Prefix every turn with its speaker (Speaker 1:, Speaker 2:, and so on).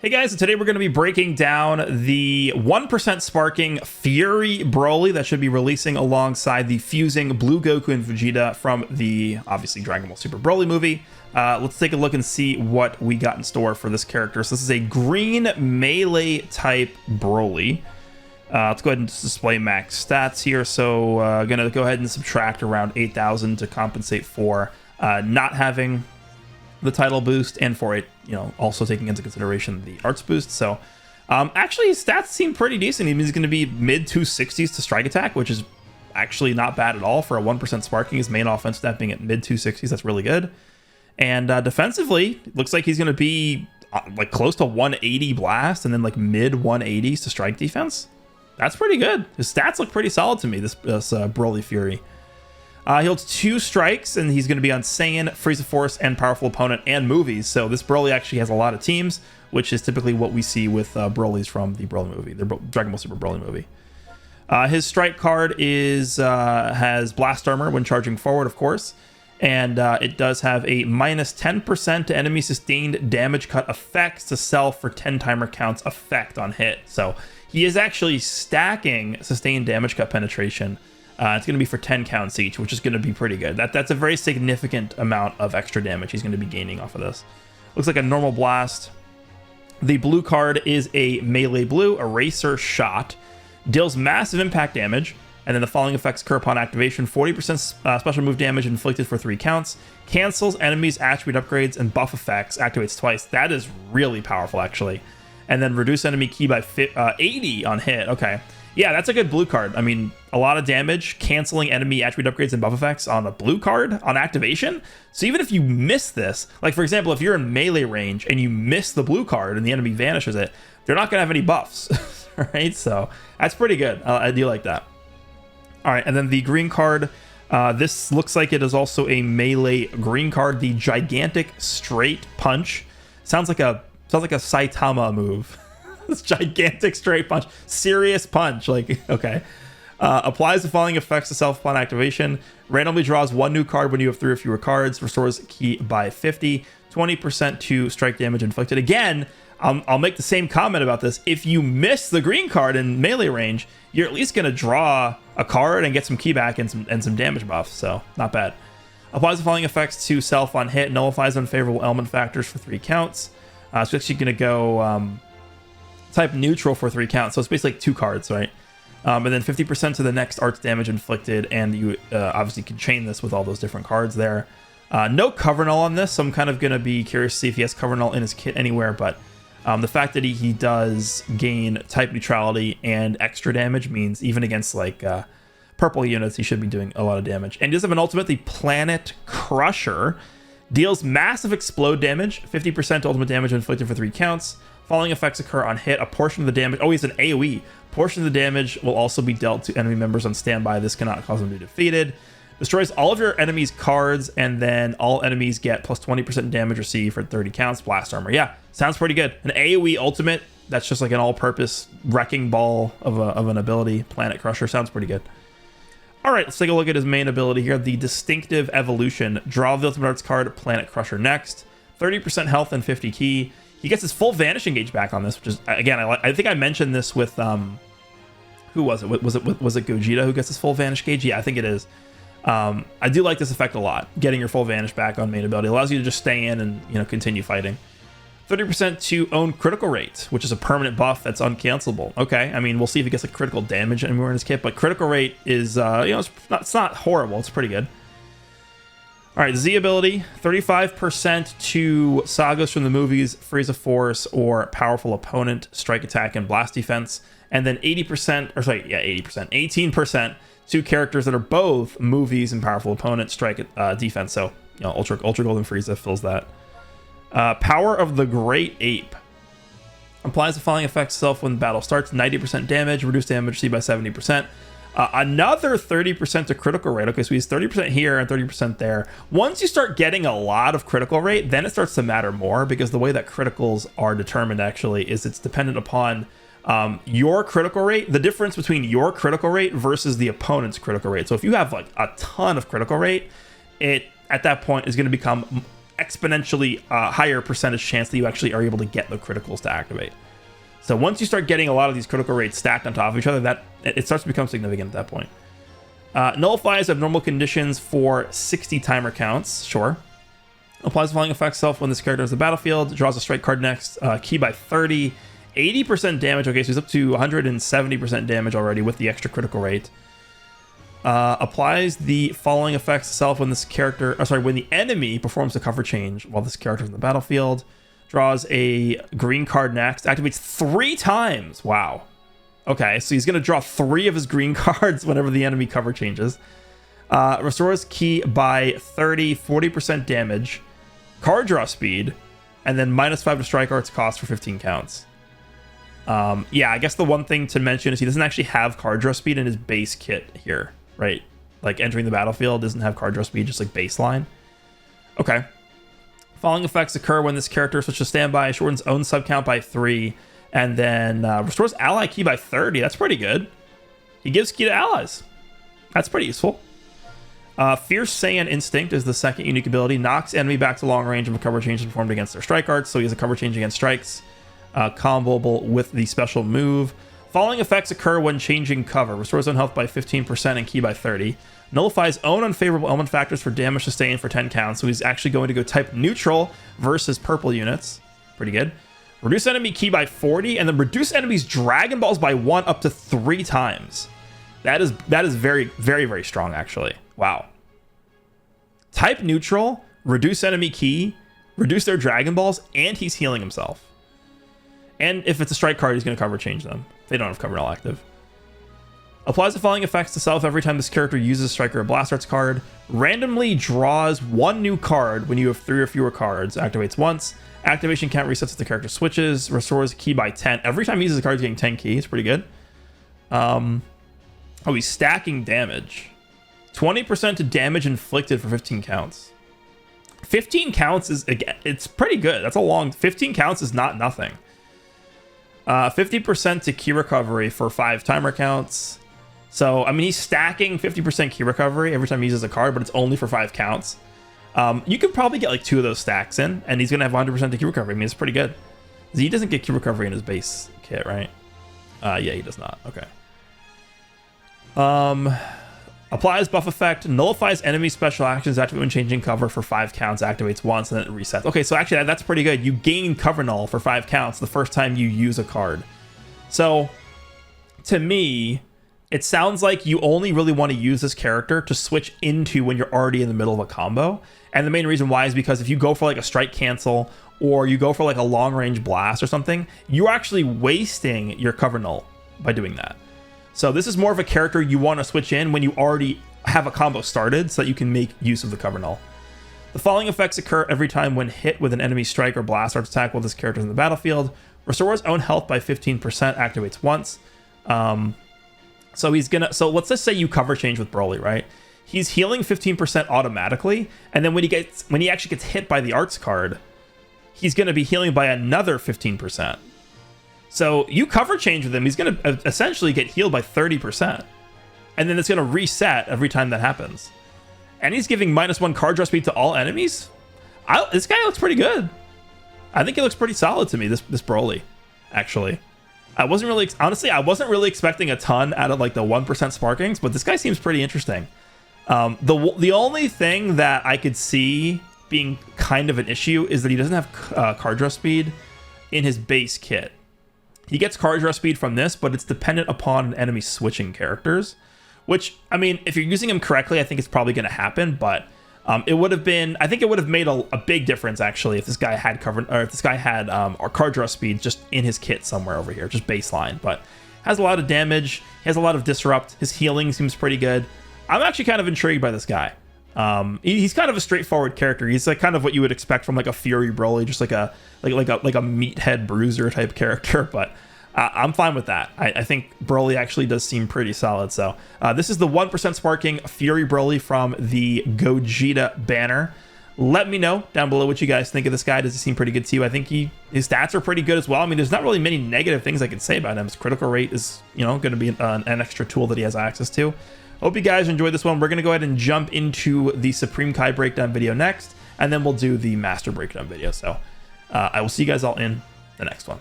Speaker 1: Hey guys, so today we're going to be breaking down the 1% sparking Fury Broly that should be releasing alongside the fusing Blue Goku and Vegeta from the, obviously, Dragon Ball Super Broly movie. Let's take a look and see what we got in store for this character. So this is a green melee type Broly. Let's go ahead and display max stats here. So going to go ahead and subtract around 8,000 to compensate for not having the title boost, and for it, also taking into consideration the arts boost. So actually his stats seem pretty decent. He's going to be mid 260s to strike attack, which is actually not bad at all for a 1% sparking. His main offense stat being at mid 260s, that's really good. And defensively, looks like he's going to be like close to 180 blast and then like mid 180s to strike defense. That's pretty good. His stats look pretty solid to me, this Broly Fury. He holds 2 strikes, and he's going to be on Saiyan, Frieza Force, and Powerful Opponent, and movies. So this Broly actually has a lot of teams, which is typically what we see with Brolys from the Broly movie, the Dragon Ball Super Broly movie. His strike card has Blast Armor when charging forward, of course, and it does have a minus 10% to enemy sustained damage cut effects to self for 10 timer counts effect on hit. So he is actually stacking sustained damage cut penetration. It's going to be for 10 counts each, which is going to be pretty good. That's a very significant amount of extra damage he's going to be gaining off of this. Looks like a normal blast. The blue card is a melee blue eraser shot. Deals massive impact damage, and then the following effects occur upon activation. 40% special move damage inflicted for 3 counts. Cancels enemies' attribute upgrades and buff effects. Activates twice. That is really powerful, actually. And then reduce enemy ki by 80 on hit. Okay. Yeah, that's a good blue card. I mean, a lot of damage, canceling enemy attribute upgrades and buff effects on a blue card on activation. So even if you miss this, like for example, if you're in melee range and you miss the blue card and the enemy vanishes it, they're not going to have any buffs, right? So that's pretty good. I do like that. All right, and then the green card, this looks like it is also a melee green card. The Gigantic Straight Punch. Sounds like a Saitama move. This gigantic straight punch, serious punch, like, okay. Applies the following effects to self upon activation. Randomly draws 1 new card when you have 3 or fewer cards. Restores ki by 50. 20% to strike damage inflicted. Again, I'll make the same comment about this. If you miss the green card in melee range, you're at least going to draw a card and get some ki back and some damage buff. So not bad. Applies the following effects to self on hit. Nullifies unfavorable element factors for 3 counts. So actually going to go type neutral for 3 counts, so it's basically like 2 cards, right? And then 50% to the next arts damage inflicted, and you obviously can chain this with all those different cards there. No cover null on this, so I'm kind of going to be curious to see if he has cover null in his kit anywhere, but the fact that he does gain type neutrality and extra damage means even against like purple units, he should be doing a lot of damage. And he does have an ultimate, the Planet Crusher. Deals massive explode damage, 50% ultimate damage inflicted for 3 counts. Following effects occur on hit. A portion of the damage... Oh, he's an AoE. Portion of the damage will also be dealt to enemy members on standby. This cannot cause them to be defeated. Destroys all of your enemies' cards, and then all enemies get plus 20% damage received for 30 counts. Blast armor. Yeah, sounds pretty good. An AoE ultimate. That's just like an all-purpose wrecking ball of an ability. Planet Crusher. Sounds pretty good. All right, let's take a look at his main ability here. The Distinctive Evolution. Draw the Ultimate Arts card, Planet Crusher next. 30% health and 50 ki. He gets his full Vanishing Gauge back on this, which is, again, I think I mentioned this with, who was it? Was it Gogeta who gets his full Vanish Gauge? Yeah, I think it is. I do like this effect a lot. Getting your full Vanish back on main ability allows you to just stay in and, continue fighting. 30% to own critical rate, which is a permanent buff that's uncancelable. Okay, I mean, we'll see if he gets like critical damage anywhere in his kit, but critical rate is, it's not horrible. It's pretty good. All right, Z ability, 35% to sagas from the movies, Frieza Force, or Powerful Opponent, Strike Attack, and Blast Defense. And then 18% to characters that are both movies and Powerful Opponent, Strike Defense. So, Ultra Golden Frieza fills that. Power of the Great Ape. Applies the following effects self when the battle starts. 90% damage, reduced damage received by 70%. Another 30% to critical rate. Okay, so he's 30% here and 30% there. Once you start getting a lot of critical rate, then it starts to matter more, because the way that criticals are determined actually is it's dependent upon your critical rate, the difference between your critical rate versus the opponent's critical rate. So if you have like a ton of critical rate, it at that point is going to become exponentially higher percentage chance that you actually are able to get the criticals to activate. So once you start getting a lot of these critical rates stacked on top of each other, that it starts to become significant at that point. Nullifies abnormal conditions for 60 timer counts. Sure. Applies the following effect self when this character is in the battlefield. Draws a strike card next. Key by 30. 80% damage. Okay, so he's up to 170% damage already with the extra critical rate. Applies the following effects self when this character, when the enemy performs a cover change while this character is in the battlefield. Draws a green card next. Activates 3 times. Wow. Okay, so he's going to draw 3 of his green cards whenever the enemy cover changes. Restores key by 30, 40% damage. Card draw speed. And then -5 to strike arts cost for 15 counts. Yeah, I guess the one thing to mention is he doesn't actually have card draw speed in his base kit here, right? Like entering the battlefield doesn't have card draw speed, just like baseline. Okay. Following effects occur when this character switches to standby, shortens own sub count by 3, and then restores ally key by 30. That's pretty good. He gives key to allies. That's pretty useful. Fierce Saiyan Instinct is the second unique ability. Knocks enemy back to long range if a cover change is performed against their strike arts, so he has a cover change against strikes. Comboable with the special move. Following effects occur when changing cover. Restores own health by 15% and key by 30. Nullifies own unfavorable element factors for damage sustained for 10 counts. So he's actually going to go type neutral versus purple units. Pretty good. Reduce enemy key by 40 and then reduce enemies Dragon Balls by 1 up to 3 times. That is very, very, very strong actually. Wow. Type neutral, reduce enemy key, reduce their Dragon Balls, and he's healing himself. And if it's a strike card, he's going to cover change them. They don't have cover null active. Applies the following effects to self every time this character uses a strike or a blast arts card. Randomly draws 1 new card when you have 3 or fewer cards. Activates once. Activation count resets if the character switches. Restores key by 10. Every time he uses a card, he's getting 10 keys. Pretty good. Oh, he's stacking damage. 20% to damage inflicted for 15 counts. 15 counts is, again, it's pretty good. That's a long... 15 counts is not nothing. 50% to key recovery for 5 timer counts. So, I mean, he's stacking 50% key recovery every time he uses a card, but it's only for 5 counts. You could probably get like 2 of those stacks in, and he's going to have 100% to key recovery. I mean, it's pretty good. He doesn't get key recovery in his base kit, right? Yeah, he does not. Okay. Applies buff effect, nullifies enemy special actions, activate when changing cover for 5 counts, activates once, and then it resets. Okay, so actually that's pretty good. You gain cover null for 5 counts the first time you use a card. So, to me, it sounds like you only really want to use this character to switch into when you're already in the middle of a combo. And the main reason why is because if you go for like a strike cancel, or you go for like a long range blast or something, you're actually wasting your cover null by doing that. So this is more of a character you want to switch in when you already have a combo started so that you can make use of the cover null. The following effects occur every time when hit with an enemy strike or blast arts attack while this character is in the battlefield. Restores own health by 15%, activates once. So let's just say you cover change with BROLY, right? He's healing 15% automatically, and then when he actually gets hit by the arts card, he's going to be healing by another 15%. So you cover change with him, he's going to essentially get healed by 30%. And then it's going to reset every time that happens. And he's giving -1 card draw speed to all enemies? This guy looks pretty good. I think he looks pretty solid to me, this BROLY, actually. I wasn't really expecting a ton out of like the 1% sparkings, but this guy seems pretty interesting. The only thing that I could see being kind of an issue is that he doesn't have card draw speed in his base kit. He gets card draw speed from this, but it's dependent upon an enemy switching characters, which, I mean, if you're using him correctly, I think it's probably going to happen, but I think it would have made a big difference, actually, if this guy had card draw speed just in his kit somewhere over here, just baseline, but has a lot of damage, he has a lot of disrupt, his healing seems pretty good. I'm actually kind of intrigued by this guy. He's kind of a straightforward character. He's like kind of what you would expect from like a Fury BROLY, just like a meathead bruiser type character. But I'm fine with that. I think BROLY actually does seem pretty solid. So this is the 1% sparking Fury BROLY from the Gogeta banner. Let me know down below what you guys think of this guy. Does he seem pretty good to you? I think his stats are pretty good as well. I mean, there's not really many negative things I can say about him. His critical rate is, going to be an extra tool that he has access to. Hope you guys enjoyed this one. We're going to go ahead and jump into the Supreme Kai breakdown video next. and then we'll do the master breakdown video. So I will see you guys all in the next one.